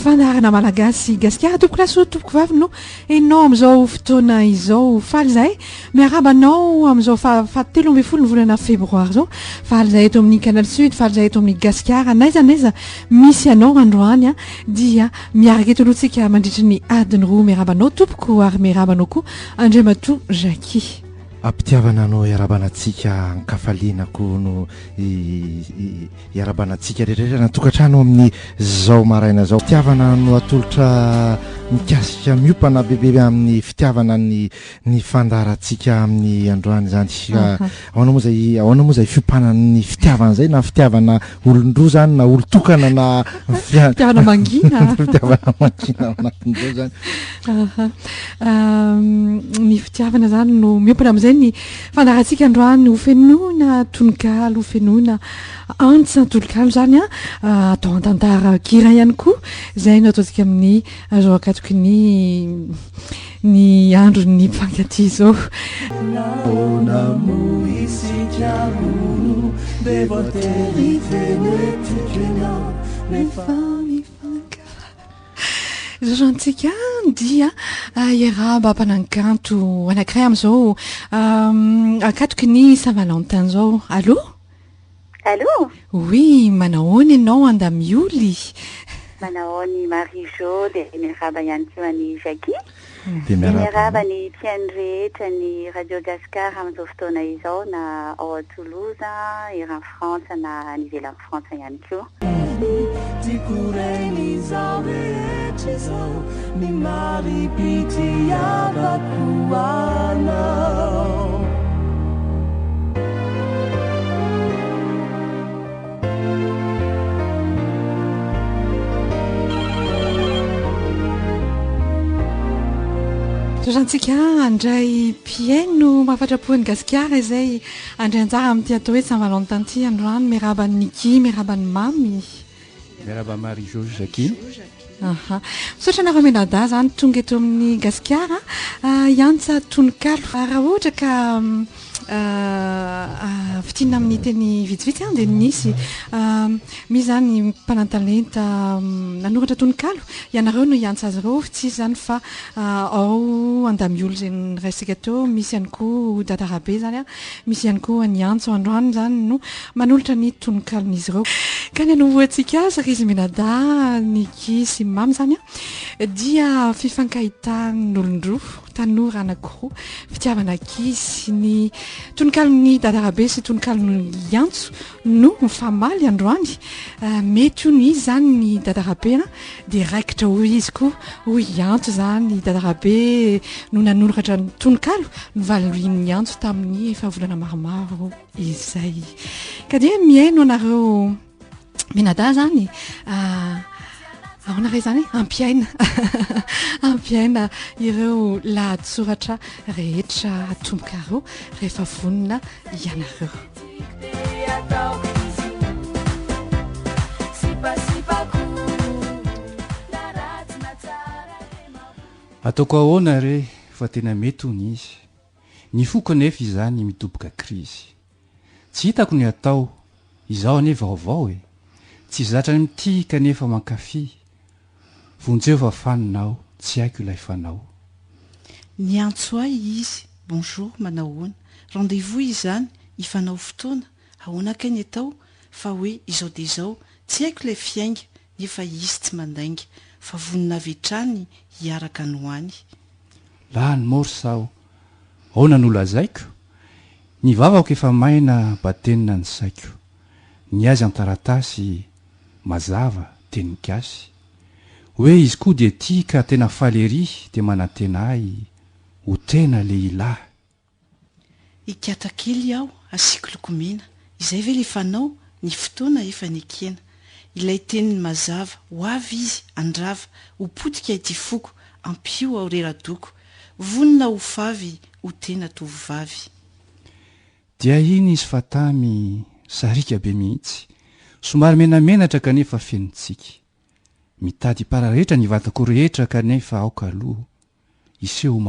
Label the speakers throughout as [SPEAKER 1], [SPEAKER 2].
[SPEAKER 1] fandarana malagasy gasikara topoko laso topoko vavy no enao am'izao fotoana izao faly zahay miarabanao am'izao fahatelo amby folo ny volana febroary zao faly zahay eto amin'ny Canal Sud faly zahay eto amin'ny gasikara naiza misy anao androany a dia miaraka eto alohantsika mandritra ny adiny roa miarabanao topoko ary miarabanao koa Andriamato Jackie
[SPEAKER 2] ampitiavana no iarabanatsika ankafalinako no iarabanatsika rehetrarehetra natokatrano amin'ny zao maraina zao fitiavana no atolotra mikasika miopana bebe amin'ny fitiavana ny fandaratsika amin'ny androany zany ahoana moa zay fiopanan'ny fitiavana zay na fitiavana olondroa zany na olotokana na
[SPEAKER 1] fitiavana mangina
[SPEAKER 2] fitiavana mangina anatin'izao zany
[SPEAKER 1] ny fitiavana zany no miopana am'izay ny fandaratsika androany ho fenoina tononkalo ho fenoina antsa tolokalo zany a atao an-tantara kira ihany koa zay no ataontsika amin'ny zao akatoky ny andro ny mpankaty zao zantsika dia iaraba mpanankanto anankiray am'izao akatoky ny Saint-Valentin zao allo oui manahoana ianao andamioly
[SPEAKER 3] manahoany Marie-Jo dia miaraba ihany koa ny Jackie dia miaraba ny mpiaino rehetra ny Radio Gasikara amin'izao fotoana izao na ao a Toulouse iran Frantsa na ny ivelan'ny Frantsa ihany koa ni maripiti abakuana
[SPEAKER 1] zantsika andray mpiaino mahafatrapoany gasikara izay andray anjara amin'ity atao hoe Saint-Valentin ty androany miarabany Niki miarabany Mamy
[SPEAKER 4] miaraba Marie-Jo Jackie
[SPEAKER 1] misaotra anareo menada zany tonga eto amin'ny gasikara iantsa tononkalo raha ohatra ka fitina amin'ny teny vitsivitsy dia misy zany mpanantalenta nanoratra tononkalo ianareo no iantsa azy ireo tsy zany fa ao andamiolo zay niraisika teo misy ihany koa dadarabe zany misy ihany koa ny antsa androany zany no manolotra ny tononkalon'izy ireo ka ny anovoantsika azy Rizy Menada Niki sy Mamy zany dia fifankahitan'olondroa tanora anankiroa fitiavana ankizy ny tonokalon'ny dadarabe sy tonokalon'ny antso no mifamaly androany mety io no izy zany ny dadarabe dia raikitra ho izy koa hoy antso zany dadarabe no nanoratra ny tonokalo no valiny antso tamin'ny efa volana maromaro izay ka dia miaino anareo Menada zany ahoana ray zany ampiaina ampiaina ireo lahatsoratra rehetra atombokareo rehefa vonina ianareo
[SPEAKER 4] ataoko ahoana re fa tena mety hony izy ny foko nefa izany mitoboka krizy tsy hitako ny atao izaho anefa vaovao tsy zatra mity kanefa mankafy vonjeo fa faninao tsy haiko ilay fanao
[SPEAKER 5] ny antso ay izy bonjour manahoana rendez-vous izany ifanao fotoana ahoana ka ny atao fa hoe izao dia izao tsy haiko ilay fiainga nefa izy tsy mandainga fa vonina vetrany hiaraka nohany
[SPEAKER 4] lany morsao ahoana nolazaiko ny vavako efa maina batenina ny saiko ny azy antaratasy mazava teny gasy hoe izy koa dia tia ka tena falery dia manantena ahy ho tena lehilahy
[SPEAKER 5] ikatakely aho asiako lokomena izay ve le fanao ny fotoana efa nekena ilay teniny mazava ho avy izy andrava ho potika ity foko ampio ao reradoko vonina ho favy ho tena tovovavy
[SPEAKER 4] dia iny izy fatamy sarika be mihitsy somary menamenatra kanefa fenontsika mitady pararehetra ny vatako rehetra kanefa aoka aloha iseho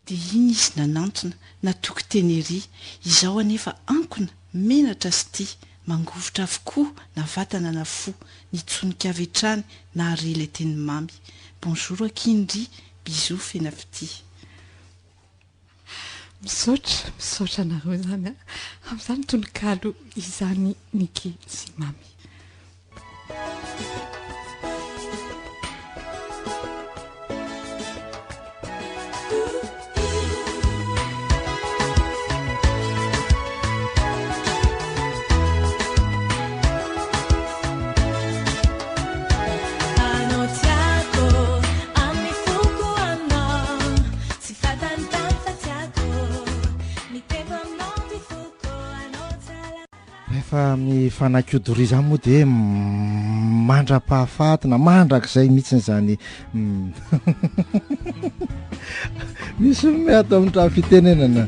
[SPEAKER 5] dia iny izy nanantona natoky tenery izao anefa ankona menatra sy tia mangovotra avokoa na vatana na fo nitsonika avetrany na are ilay teny mamy. Bonjour akindry, bisous fena fity.
[SPEAKER 1] misaotra nareo zany amin'izany tononkalo izany niki sy mamy.
[SPEAKER 2] Rehefa amin'ny fanakodori zany moa dia mandra-pahafatina mandrak'izay mihitsy zany misy miato amin'ny trano fitenenana.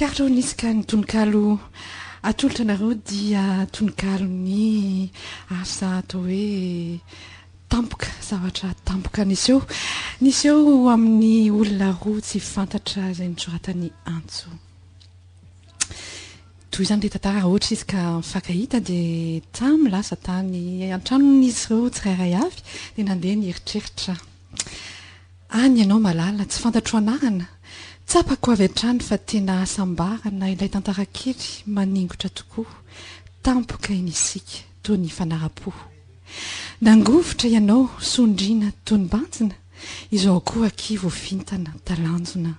[SPEAKER 1] natsikaritra nisy ka ny tononkalo atolotra anareo dia tononkalo ny asa atao hoe tampoka zavatra tampoka nisy eo amin'ny olona roa tsy fantatra izay nitsoratany antso. Toy izany le tantara ohatra izy ka mifankahita dia tamy lasa tany antranon'izy ireo tsirairay avy dia nandeha nieritreritra any ianao malala tsy fantatro anarana tsapako avy hatrany fa tena asambarana ilay tantara kely maningotra tokoa tampoka iny isika toy ny fanara-po nangovotra ianao sondriana tonybanjina izao koa kivo vintana talanjona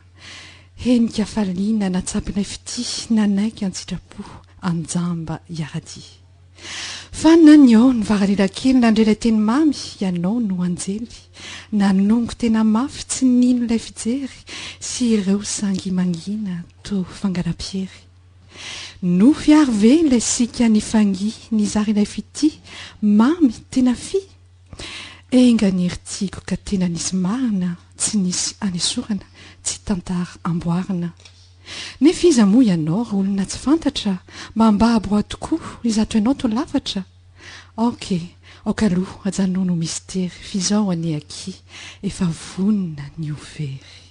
[SPEAKER 1] henika faliana natsapinay fity nanaiky antsitrapo anjamba iarady fa nanio ny varalila kely nandrelay teny mamy ianao no anjely nanongo tena mafy tsy nino ilay fijery sy ireo sangy mangina to fangalapiery no fiary ve ilay sika ny fangi ny zary ilay fity mamy tena fi enga nyeritiako ka tena nisy marina tsy nisy anesorana tsy tantara amboarina nefa iza moa ianao ry olona tsy fantatra mambabo a tokoa izato ianao to lafatra okaloha ajanono mistery fizao ane aki efa vonina ny overy.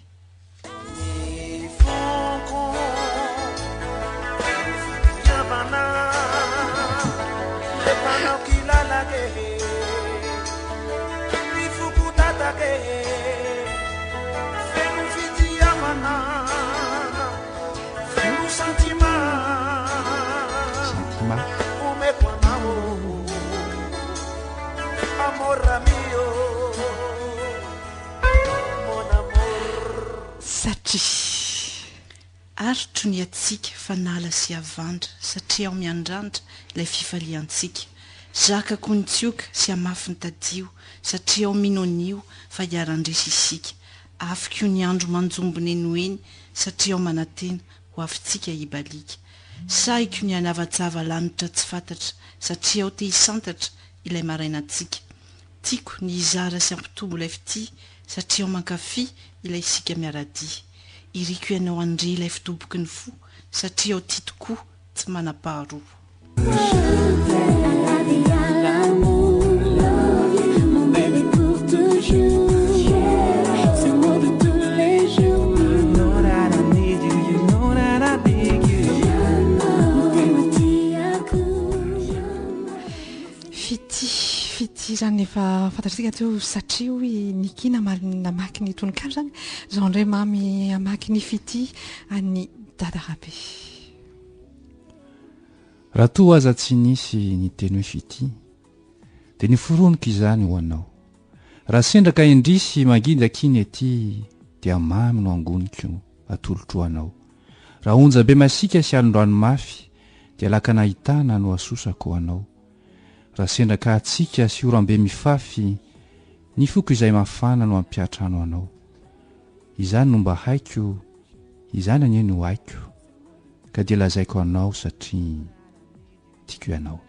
[SPEAKER 5] Aritro ny atsika fa nala sy avandra satria ao miandrandra ilay fifaliantsika zaka konitsioka sy amafy ny tadio satria ao minonio fa hiarandresy isika afika io ny andro manjombony eno eny satria ao manantena ho afintsika hibalika saiko ny anavajava lanitra tsy fantatra satria ao te hisantatra ilay marainantsika tiako ny izara sy ampitombo ilay fity satria ao mankafy ilay isika miaradia iriko ianao andre ilay fitomboky ny fo satria ao tia tokoa tsy manam-paharoa
[SPEAKER 1] fity zany efa fantatritsika teo satria hoe nikina namaky ny tononkalo zany zao ndray mamy amaky ny fity any dadarabe
[SPEAKER 4] raha toa aza tsy nisy ny teny hoe fity dia ny foronika izany ho anao raha sendraka indrisy mangindakiny ety dia mamy no angoniko atolotro anao raha onja be masika sy alondrano mafy dia laka nahitana no asosako anao raha sendraka atsika sy orambe mifafy ny foko izay mafana no ampiatrano anao izany no mba haiko izany anie no haiko ka dia lazaiko anao satria tiako ianao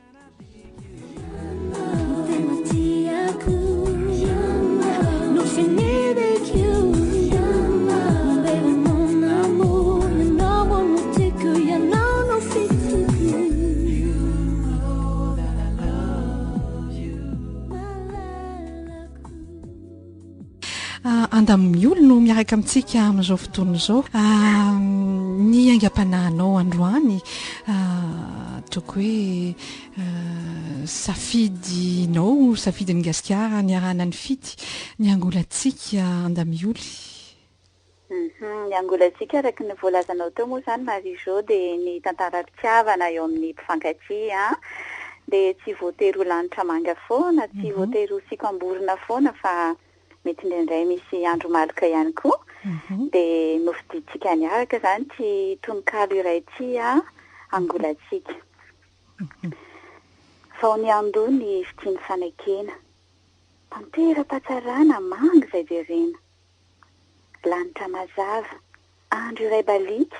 [SPEAKER 1] andamiolo no miaraka amintsika amin'izao fotoana izao ny aingam-panahinao androany toko hoe safidinao safidin'ny gasikara ny arana ny fity ny angolantsika andamioly
[SPEAKER 3] ny angolantsika araka ny voalazanao teo moa zany Marie-Jo dia ny tantara-pitiavana eo amin'ny mpifankatria dia tsy voatery ho lanitra manga foana tsy voatery ho sikamborona foana fa mety indraindray misy andro malika ihany koa dia nofiditsika niaraka zany tsy tononkalo iray ty angolantsika vao ny andony fitiany fanakena tantera-patsarana manga izay jerena lanitra mazava andro iray balika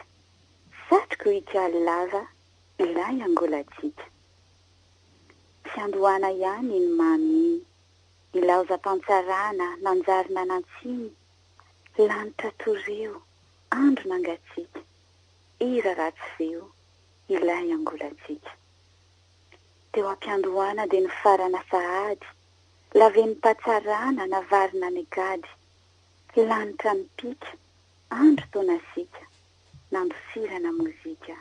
[SPEAKER 3] satroko hitialy lava ilay angolantsika tsy andohana ihany iny mamy ilaozam-pantsarana nanjarina nantsiny lanitra toreo andro nangatsika ira ratsy feo ilay angolantsika teo ampiandohana dia ny farana sahady laveny patsarana navarina ny gady lanitra mipika andro taonasika nandosirana mozika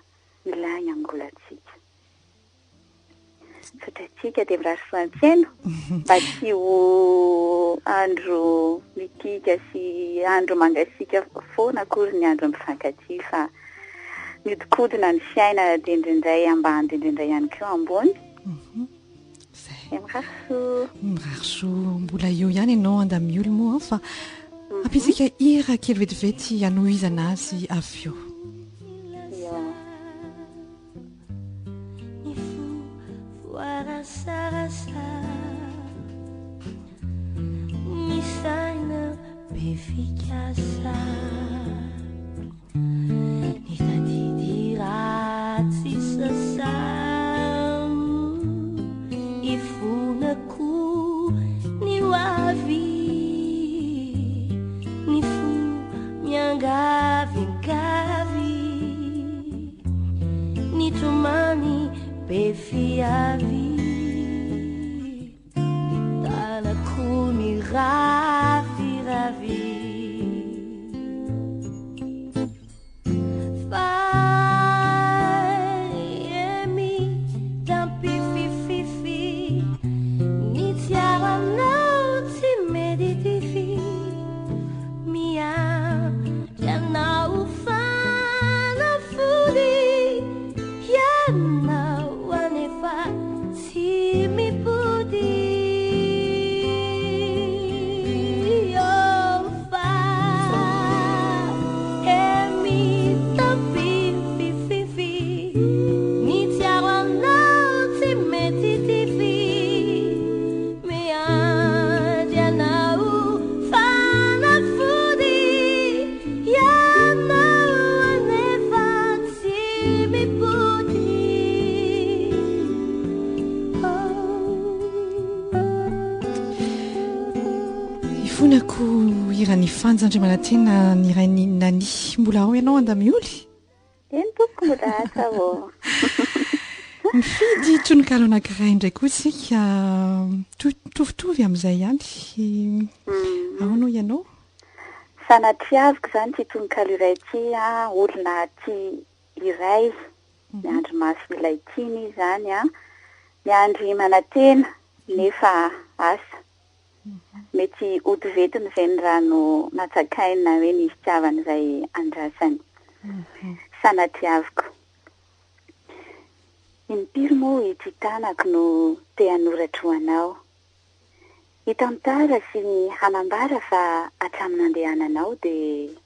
[SPEAKER 3] ilay angolantsika sotratsika dia mirasoantsaino mba tsy ho andro mitika sy andro mangasika foana akory ny andro mifankatia fa miodikodina ny fiaina dia indraindray ambany dia indraindray ihany keo ambony
[SPEAKER 1] miraroso mbola eo ihany ianao andamiolo moa fa ampitsika hira kely vetivety anohizana azy avy eo
[SPEAKER 6] Rasa-rasa misaina befikasa nitadidy ratsy sasam ifonako ny oavy ny fo miangavingavy ny tomany befiavy tanako ny raviravi faemi tampifififi ny tiaranao tsy meditify mia yanao fanafody yanao
[SPEAKER 1] inonako irany fanjandry manatena ny iray nany mbola ao ianao andamioly
[SPEAKER 3] eny tompoko mbola asa avao
[SPEAKER 1] mifidy tononkalo anankiray indray koa tsika tovitovy amin'izay ihany ao no ianao
[SPEAKER 3] sanatiaviko zany ty tononkalo iray ty olona ty iray miandry maso ilay tiny zany miandry manatena nefa asa mety otovetiny zay ny rano natsakaina hoe nisy tiavana izay andrasany sanatiaviko impiry moa ity tanako no te hanoratra ho anao hitantara sy hanambara fa hatramin'ny andehananao dia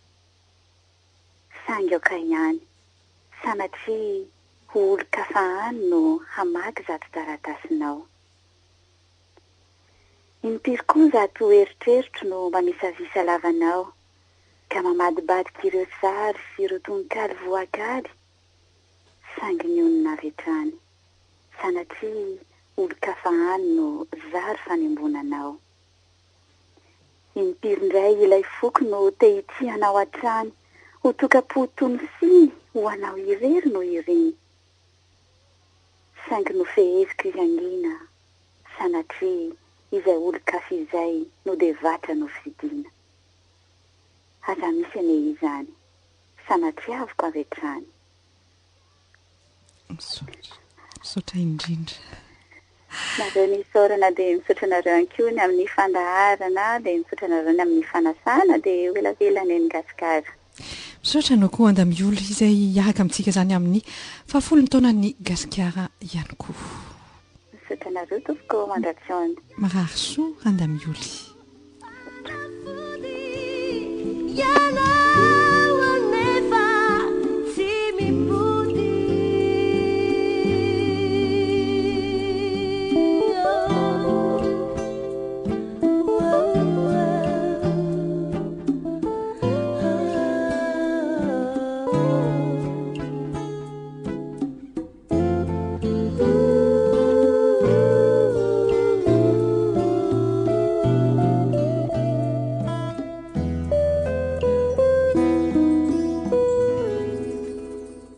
[SPEAKER 3] sangy aoka ihany sanatria ho olo-kafahany no hamaky zato taratasinao impiry koa zato eritreritro no mamisavisa lavanao ka mamadibadika ireo sary sy ireo tononkalo voakaly sangy ny onona avy hatrany sanatria olo-kafahany no zary fanembonanao impiry indray ilay foky no te hitianao hatrany ho toka-potony siny ho anao irery no ireny sangy no feheziko iangina sanatria izay olo-kafa izay no de vatra no fidina aza misy ane izany sanatiaviko avy hatrany
[SPEAKER 1] misaotra indrindra
[SPEAKER 3] nareo nisorana dia misaotra nareo ankony amin'ny fandaharana dia misaotra nareo ny amin'ny fanasana dia elavelany eny Gasikara
[SPEAKER 1] misaotra anao koa andamiolo izay hiaraka amintsika zany amin'ny 10 taonany Gasikara ihany koa
[SPEAKER 3] misaotra nareo tompoko mandratsiona
[SPEAKER 1] marary soa andamioly
[SPEAKER 6] Yana